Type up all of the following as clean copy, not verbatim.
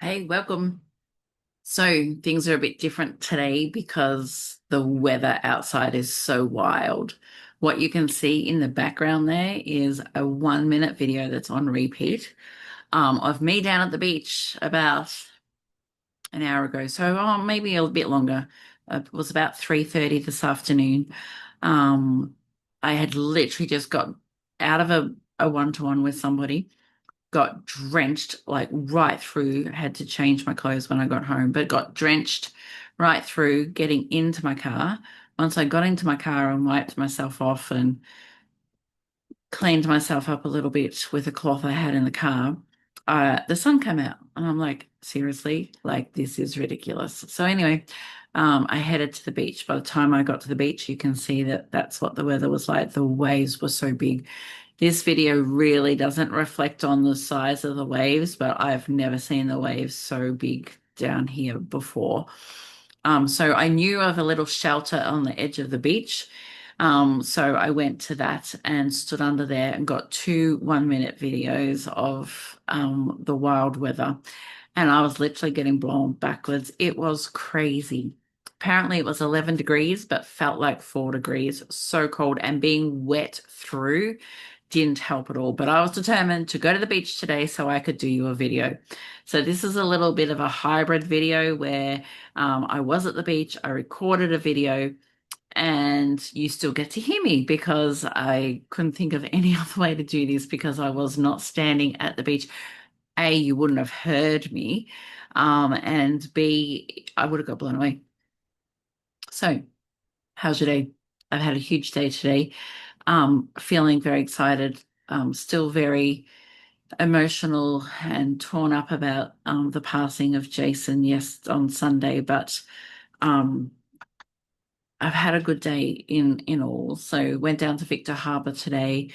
Hey, welcome. So things are a bit different today because the weather outside is so wild. What you can see in the background there is a 1 minute video that's on repeat of me down at the beach about an hour ago. So maybe a bit longer. It was about 3:30 this afternoon. Um, I had literally just got out of a one-to-one with somebody, got drenched like right through, had to change my clothes when I got home, but got drenched right through getting into my car. Once I got into my car and wiped myself off and cleaned myself up a little bit with a cloth I had in the car, the sun came out. And I'm like, seriously? Like, this is ridiculous. So, anyway, I headed to the beach. By the time I got to the beach, you can see that that's what the weather was like. The waves were so big. This video really doesn't reflect on the size of the waves, but I've never seen the waves so big down here before. So I knew of a little shelter on the edge of the beach. So I went to that and stood under there and got two 1 minute videos of the wild weather. And I was literally getting blown backwards. It was crazy. Apparently it was 11 degrees, but felt like 4 degrees. So cold and being wet through didn't help at all. But I was determined to go to the beach today so I could do you a video. So this is a little bit of a hybrid video where I was at the beach, I recorded a video, and you still get to hear me because I couldn't think of any other way to do this because I was not standing at the beach. A, you wouldn't have heard me, and B, I would have got blown away. So, how's your day? I've had a huge day today. Feeling very excited. Still very emotional and torn up about the passing of Jason, yes, on Sunday, but um, I've had a good day in all. So went down to Victor Harbor today.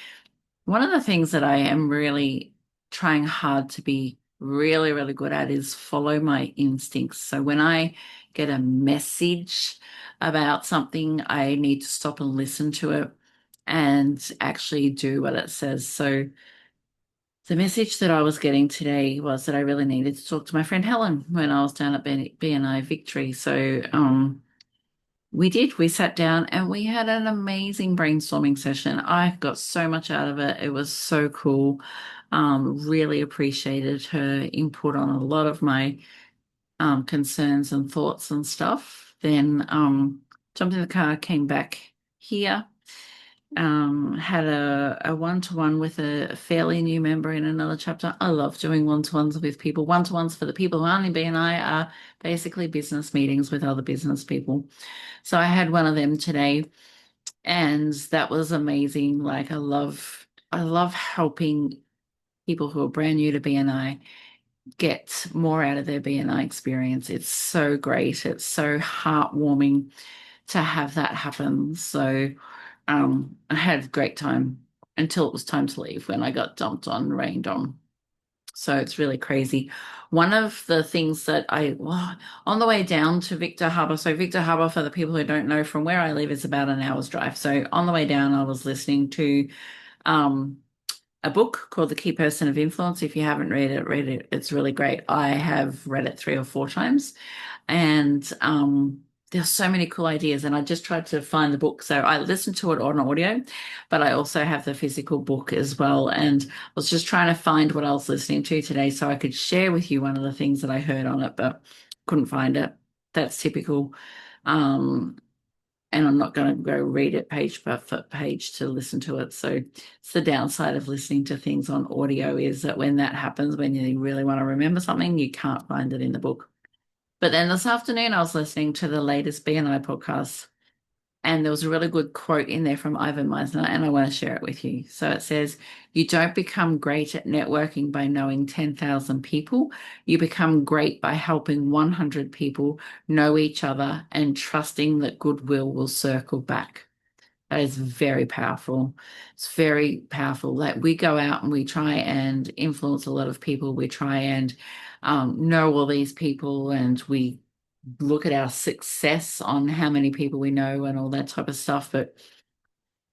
One of the things that I am really trying hard to be really, really good at is follow my instincts. So when I get a message about something, I need to stop and listen to it and actually do what it says. So the message that I was getting today was that I really needed to talk to my friend Helen when I was down at BNI Victory. So we did. We sat down and we had an amazing brainstorming session. I got so much out of it. It was so cool. Really appreciated her input on a lot of my concerns and thoughts and stuff. Then jumped in the car, came back here, had a one-to-one with a fairly new member in another chapter. I love doing one-to-ones with people. One-to-ones for the people who aren't in BNI are basically business meetings with other business people. So I had one of them today, and that was amazing. Like I love helping people who are brand new to BNI get more out of their BNI experience. It's so great. It's so heartwarming to have that happen. So I had a great time until it was time to leave when I got dumped on, rained on. So it's really crazy. One of the things that well, on the way down to Victor Harbor, so Victor Harbor, for the people who don't know, from where I live, is about an hour's drive. So on the way down, I was listening to um, a book called The Key Person of Influence. If you haven't read it, read it. It's really great. I have read it 3 or 4 times. And there's so many cool ideas. And I just tried to find the book. So I listened to it on audio, but I also have the physical book as well. And I was just trying to find what I was listening to today so I could share with you one of the things that I heard on it, but couldn't find it. That's typical. Um, and I'm not going to go read it page by page to listen to it. So it's the downside of listening to things on audio is that when that happens, when you really want to remember something, you can't find it in the book. But then this afternoon, I was listening to the latest BNI podcast, and there was a really good quote in there from Ivan Meisner, and I want to share it with you. So it says, "You don't become great at networking by knowing 10,000 people. You become great by helping 100 people know each other and trusting that goodwill will circle back." That is very powerful. It's very powerful. Like we go out and we try and influence a lot of people. We try and know all these people, and we look at our success on how many people we know and all that type of stuff. But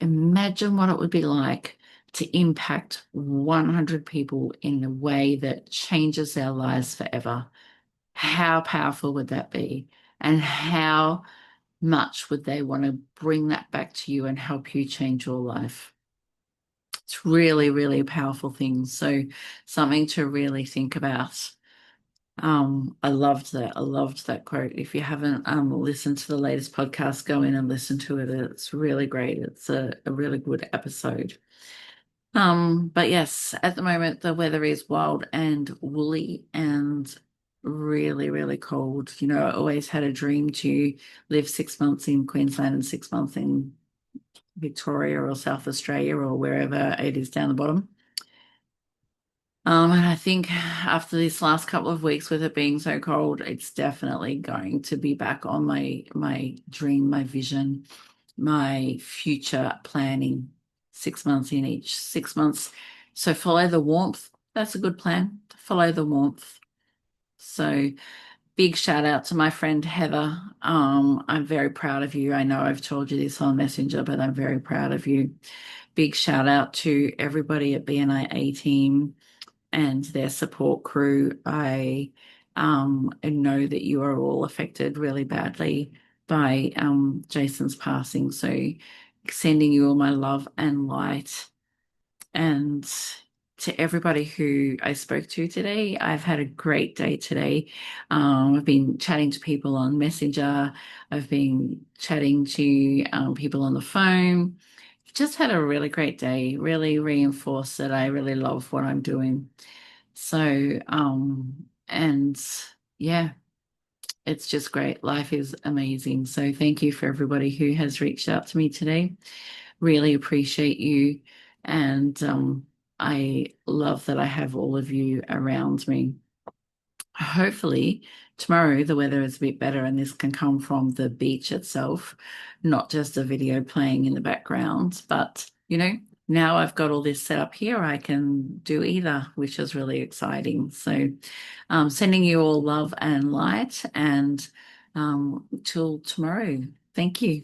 imagine what it would be like to impact 100 people in a way that changes their lives forever, how powerful would that be? And how much would they want to bring that back to you and help you change your life? It's really, really a powerful thing. So something to really think about. I loved that. I loved that quote. If you haven't listened to the latest podcast, go in and listen to it. It's really great. It's a really good episode. But yes, at the moment the weather is wild and woolly and really, really cold. You know, I always had a dream to live 6 months in Queensland and 6 months in Victoria or South Australia or wherever it is down the bottom. And I think after this last couple of weeks with it being so cold, it's definitely going to be back on my dream, my vision, my future planning. 6 months in each, 6 months. So follow the warmth. That's a good plan. Follow the warmth. So big shout out to my friend Heather. I'm very proud of you. I know I've told you this on Messenger, but I'm very proud of you. Big shout out to everybody at BNI A team and their support crew. I know that you are all affected really badly by Jason's passing. So sending you all my love and light. And to everybody who I spoke to today, I've had a great day today. I've been chatting to people on Messenger. I've been chatting to people on the phone. Just had a really great day, really reinforced that I really love what I'm doing. So, and yeah, it's just great. Life is amazing. So thank you for everybody who has reached out to me today. Really appreciate you. And I love that I have all of you around me. Hopefully, tomorrow the weather is a bit better and this can come from the beach itself, not just a video playing in the background. But, you know, now I've got all this set up here, I can do either, which is really exciting. So, sending you all love and light, and till tomorrow. Thank you.